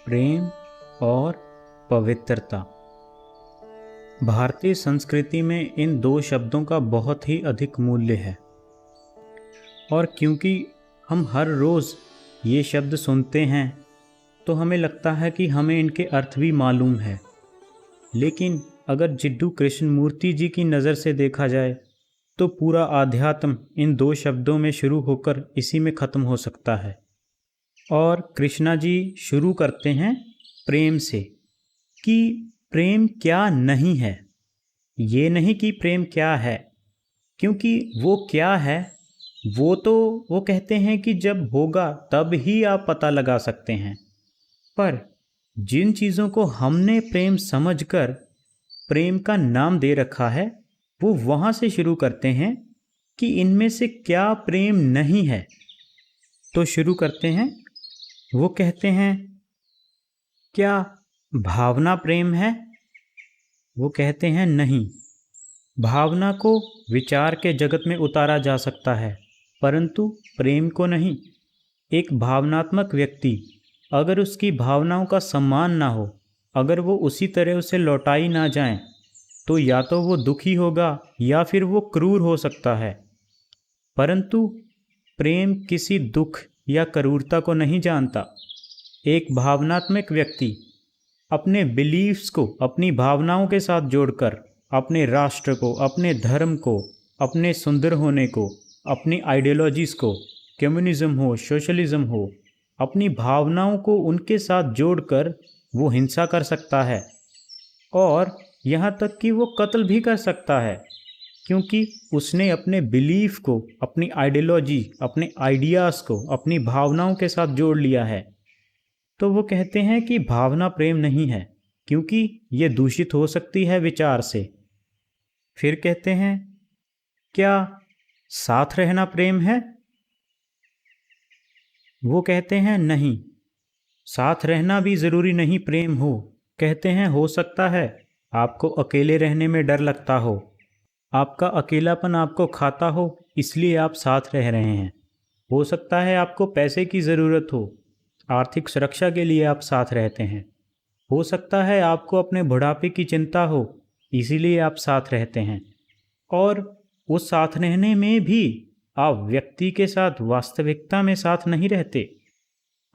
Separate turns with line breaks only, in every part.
प्रेम और पवित्रता। भारतीय संस्कृति में इन दो शब्दों का बहुत ही अधिक मूल्य है और क्योंकि हम हर रोज़ ये शब्द सुनते हैं तो हमें लगता है कि हमें इनके अर्थ भी मालूम है। लेकिन अगर जिड्डू कृष्णमूर्ति जी की नज़र से देखा जाए तो पूरा आध्यात्म इन दो शब्दों में शुरू होकर इसी में ख़त्म हो सकता है। और कृष्णा जी शुरू करते हैं प्रेम से कि प्रेम क्या नहीं है। ये नहीं कि प्रेम क्या है, क्योंकि वो क्या है वो कहते हैं कि जब होगा तब ही आप पता लगा सकते हैं। पर जिन चीज़ों को हमने प्रेम समझकर प्रेम का नाम दे रखा है वो वहाँ से शुरू करते हैं कि इनमें से क्या प्रेम नहीं है। तो शुरू करते हैं। वो कहते हैं क्या भावना प्रेम है? वो कहते हैं नहीं। भावना को विचार के जगत में उतारा जा सकता है परंतु प्रेम को नहीं। एक भावनात्मक व्यक्ति अगर उसकी भावनाओं का सम्मान ना हो, अगर वो उसी तरह उसे लौटाई ना जाए तो या तो वो दुखी होगा या फिर वो क्रूर हो सकता है। परंतु प्रेम किसी दुख या क्रूरता को नहीं जानता। एक भावनात्मक व्यक्ति अपने बिलीव्स को अपनी भावनाओं के साथ जोड़कर अपने राष्ट्र को, अपने धर्म को, अपने सुंदर होने को, अपनी आइडियोलॉजीज़ को, कम्युनिज्म हो, सोशलिज्म हो, अपनी भावनाओं को उनके साथ जोड़कर वो हिंसा कर सकता है और यहाँ तक कि वो कत्ल भी कर सकता है, क्योंकि उसने अपने बिलीफ को, अपनी आइडियोलॉजी, अपने आइडियाज़ को अपनी भावनाओं के साथ जोड़ लिया है। तो वो कहते हैं कि भावना प्रेम नहीं है क्योंकि ये दूषित हो सकती है विचार से। फिर कहते हैं क्या साथ रहना प्रेम है? वो कहते हैं नहीं, साथ रहना भी ज़रूरी नहीं प्रेम हो। कहते हैं हो सकता है आपको अकेले रहने में डर लगता हो, आपका अकेलापन आपको खाता हो इसलिए आप साथ रह रहे हैं। हो सकता है आपको पैसे की ज़रूरत हो, आर्थिक सुरक्षा के लिए आप साथ रहते हैं। हो सकता है आपको अपने बुढ़ापे की चिंता हो इसीलिए आप साथ रहते हैं। और उस साथ रहने में भी आप व्यक्ति के साथ वास्तविकता में साथ नहीं रहते।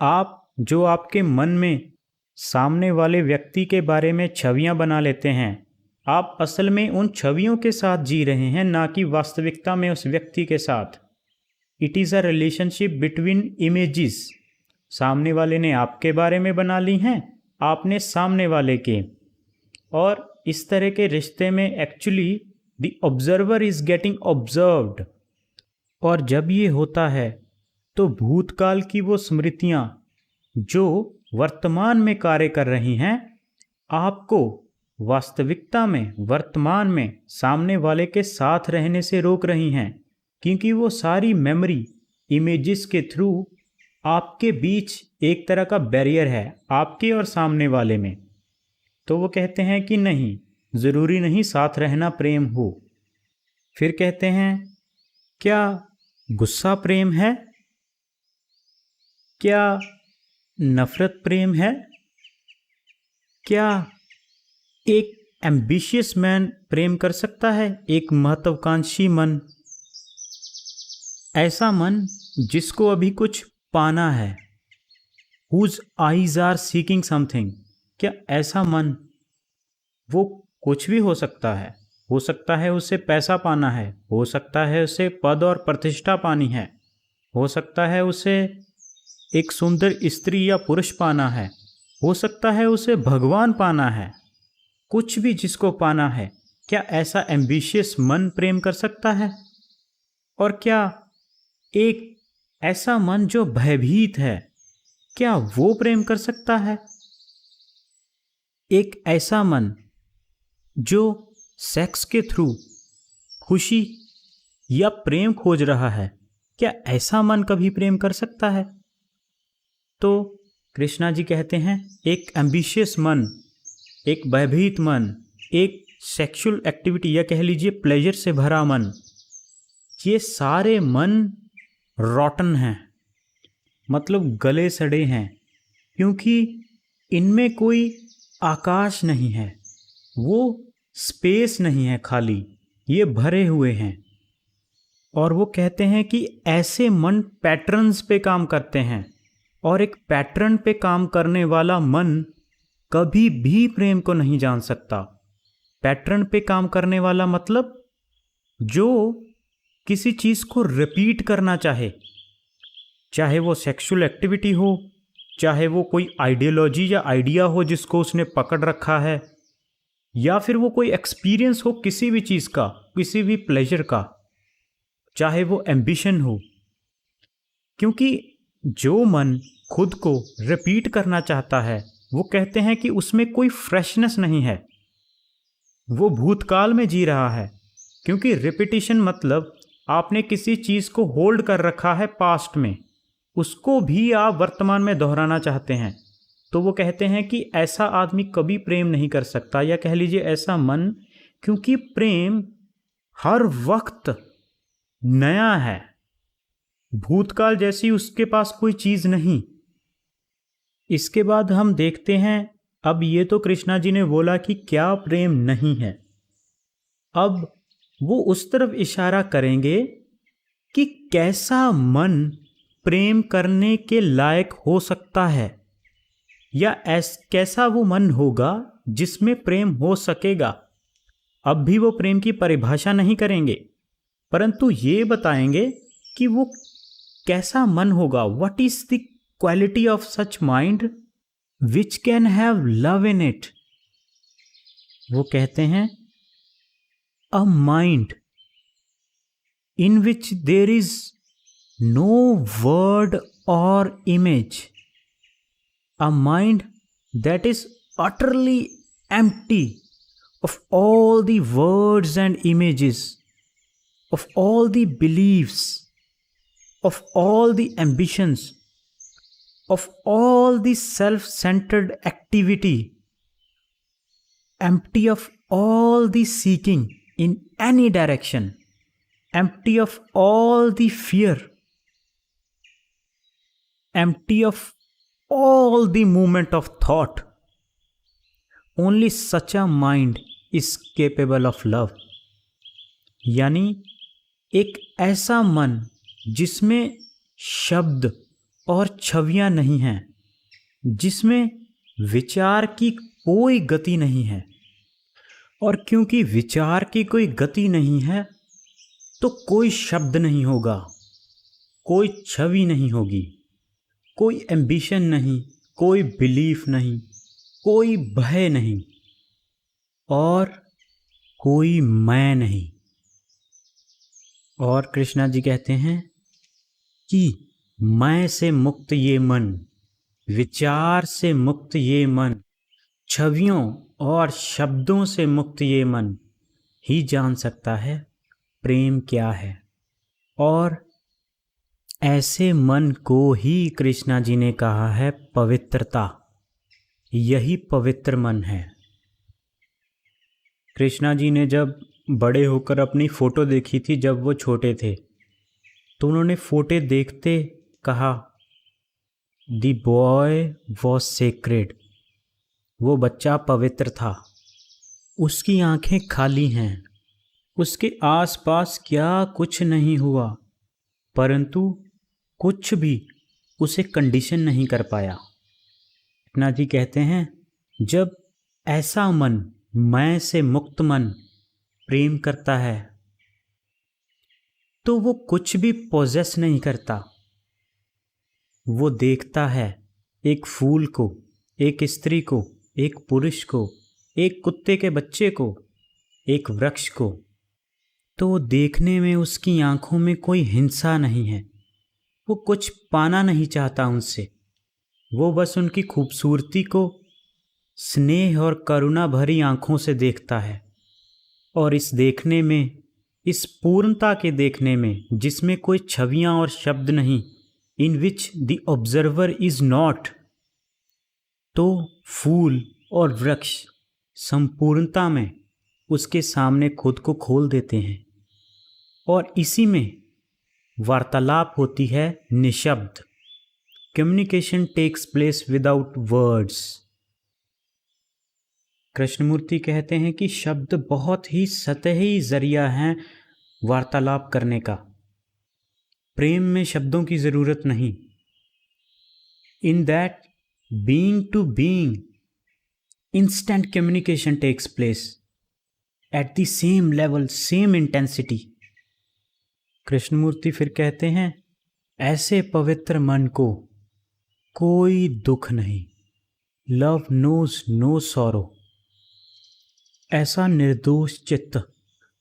आप जो आपके मन में सामने वाले व्यक्ति के बारे में छवियां बना लेते हैं, आप असल में उन छवियों के साथ जी रहे हैं, ना कि वास्तविकता में उस व्यक्ति के साथ। It is a relationship between images. सामने वाले ने आपके बारे में बना ली हैं, आपने सामने वाले के। और इस तरह के रिश्ते में actually the observer is getting observed. और जब ये होता है तो भूतकाल की वो स्मृतियाँ जो वर्तमान में कार्य कर रही हैं, आपको वास्तविकता में, वर्तमान में सामने वाले के साथ रहने से रोक रही हैं, क्योंकि वो सारी मेमोरी इमेजेस के थ्रू आपके बीच एक तरह का बैरियर है आपके और सामने वाले में। तो वो कहते हैं कि नहीं, ज़रूरी नहीं साथ रहना प्रेम हो। फिर कहते हैं क्या गुस्सा प्रेम है? क्या नफरत प्रेम है? क्या एक एम्बिशियस मैन प्रेम कर सकता है? एक महत्वाकांक्षी मन, ऐसा मन जिसको अभी कुछ पाना है, whose eyes are seeking something. क्या ऐसा मन, वो कुछ भी हो सकता है। हो सकता है उसे पैसा पाना है, हो सकता है उसे पद और प्रतिष्ठा पानी है, हो सकता है उसे एक सुंदर स्त्री या पुरुष पाना है, हो सकता है उसे भगवान पाना है। कुछ भी जिसको पाना है, क्या ऐसा एम्बिशियस मन प्रेम कर सकता है? और क्या एक ऐसा मन जो भयभीत है, क्या वो प्रेम कर सकता है? एक ऐसा मन जो सेक्स के थ्रू खुशी या प्रेम खोज रहा है, क्या ऐसा मन कभी प्रेम कर सकता है? तो कृष्णा जी कहते हैं एक एम्बिशियस मन, एक भयभीत मन, एक सेक्सुअल एक्टिविटी या कह लीजिए प्लेजर से भरा मन, ये सारे मन रॉटन हैं, मतलब गले सड़े हैं, क्योंकि इनमें कोई आकाश नहीं है, वो स्पेस नहीं है, खाली ये भरे हुए हैं। और वो कहते हैं कि ऐसे मन पैटर्न्स पे काम करते हैं, और एक पैटर्न पे काम करने वाला मन कभी भी प्रेम को नहीं जान सकता। पैटर्न पे काम करने वाला मतलब जो किसी चीज़ को रिपीट करना चाहे, चाहे वो सेक्सुअल एक्टिविटी हो, चाहे वो कोई आइडियोलॉजी या आइडिया हो जिसको उसने पकड़ रखा है, या फिर वो कोई एक्सपीरियंस हो किसी भी चीज़ का, किसी भी प्लेजर का, चाहे वो एम्बिशन हो। क्योंकि जो मन खुद को रिपीट करना चाहता है, वो कहते हैं कि उसमें कोई फ्रेशनेस नहीं है, वो भूतकाल में जी रहा है। क्योंकि रिपीटिशन मतलब आपने किसी चीज़ को होल्ड कर रखा है पास्ट में, उसको भी आप वर्तमान में दोहराना चाहते हैं। तो वो कहते हैं कि ऐसा आदमी कभी प्रेम नहीं कर सकता, या कह लीजिए ऐसा मन, क्योंकि प्रेम हर वक्त नया है, भूतकाल जैसी उसके पास कोई चीज़ नहीं। इसके बाद हम देखते हैं, अब ये तो कृष्णा जी ने बोला कि क्या प्रेम नहीं है, अब वो उस तरफ इशारा करेंगे कि कैसा मन प्रेम करने के लायक हो सकता है, या कैसा वो मन होगा जिसमें प्रेम हो सकेगा। अब भी वो प्रेम की परिभाषा नहीं करेंगे, परंतु ये बताएंगे कि वो कैसा मन होगा, what is the quality of such mind which can have love in it. वो कहते हैं a mind in which there is no word or image, a mind that is utterly empty of all the words and images, of all the beliefs, of all the ambitions, of all the self-centered activity, empty of all the seeking in any direction, empty of all the fear, empty of all the movement of thought. Only such a mind is capable of love. यानी एक ऐसा मन जिसमें शब्द और छवियां नहीं हैं, जिसमें विचार की कोई गति नहीं है। और क्योंकि विचार की कोई गति नहीं है, तो कोई शब्द नहीं होगा, कोई छवि नहीं होगी, कोई एम्बिशन नहीं, कोई बिलीफ नहीं, कोई भय नहीं, और कोई मैं नहीं। और कृष्णा जी कहते हैं कि मैं से मुक्त ये मन, विचार से मुक्त ये मन, छवियों और शब्दों से मुक्त ये मन ही जान सकता है प्रेम क्या है। और ऐसे मन को ही कृष्णा जी ने कहा है पवित्रता, यही पवित्र मन है। कृष्णा जी ने जब बड़े होकर अपनी फ़ोटो देखी थी जब वो छोटे थे, तो उन्होंने फ़ोटो देखते कहा द बॉय वॉज सेक्रेड, वो बच्चा पवित्र था, उसकी आंखें खाली हैं, उसके आसपास क्या कुछ नहीं हुआ, परंतु कुछ भी उसे कंडीशन नहीं कर पाया। कृष्णा जी कहते हैं जब ऐसा मन, मैं से मुक्त मन प्रेम करता है, तो वो कुछ भी पोजेस नहीं करता। वो देखता है एक फूल को, एक स्त्री को, एक पुरुष को, एक कुत्ते के बच्चे को, एक वृक्ष को, तो देखने में उसकी आंखों में कोई हिंसा नहीं है, वो कुछ पाना नहीं चाहता उनसे, वो बस उनकी खूबसूरती को स्नेह और करुणा भरी आंखों से देखता है। और इस देखने में, इस पूर्णता के देखने में जिसमें कोई छवियां और शब्द नहीं, in which the observer is not, तो फूल और वृक्ष संपूर्णता में उसके सामने खुद को खोल देते हैं। और इसी में वार्तालाप होती है निशब्द। Communication takes place without words. Krishnamurti कहते हैं कि शब्द बहुत ही सतही जरिया हैं वार्तालाप करने का। प्रेम में शब्दों की ज़रूरत नहीं। In that being to being instant communication takes place at the same level, same intensity. Krishnamurti फिर कहते हैं, ऐसे पवित्र मन को कोई दुख नहीं, लव नोज नो सॉरो। ऐसा निर्दोष चित्त,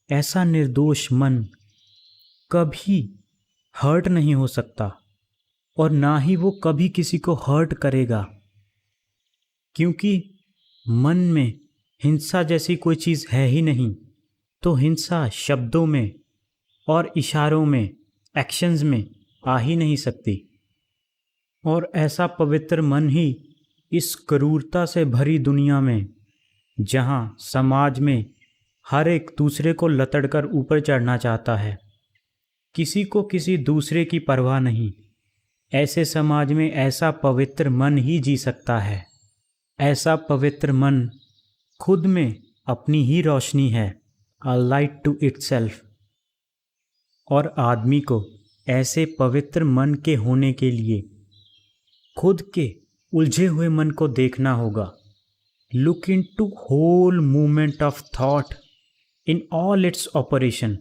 ऐसा निर्दोष मन कभी हर्ट नहीं हो सकता और ना ही वो कभी किसी को हर्ट करेगा, क्योंकि मन में हिंसा जैसी कोई चीज़ है ही नहीं। तो हिंसा शब्दों में और इशारों में, एक्शंस में आ ही नहीं सकती। और ऐसा पवित्र मन ही इस क्रूरता से भरी दुनिया में, जहाँ समाज में हर एक दूसरे को लतड़कर ऊपर चढ़ना चाहता है, किसी को किसी दूसरे की परवाह नहीं, ऐसे समाज में ऐसा पवित्र मन ही जी सकता है। ऐसा पवित्र मन खुद में अपनी ही रोशनी है, अ लाइट टू इटसेल्फ। और आदमी को ऐसे पवित्र मन के होने के लिए खुद के उलझे हुए मन को देखना होगा। Look into whole movement of thought in all its operation,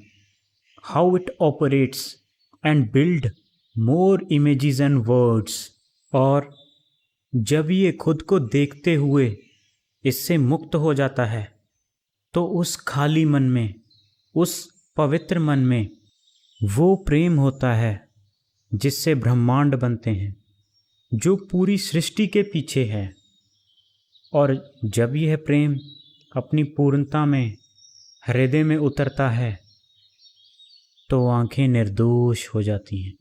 how it operates, and build more images and words. और जब ये खुद को देखते हुए इससे मुक्त हो जाता है, तो उस खाली मन में, उस पवित्र मन में वो प्रेम होता है जिससे ब्रह्मांड बनते हैं, जो पूरी सृष्टि के पीछे है। और जब यह प्रेम अपनी पूर्णता में हृदय में उतरता है, तो आंखें निर्दोष हो जाती हैं।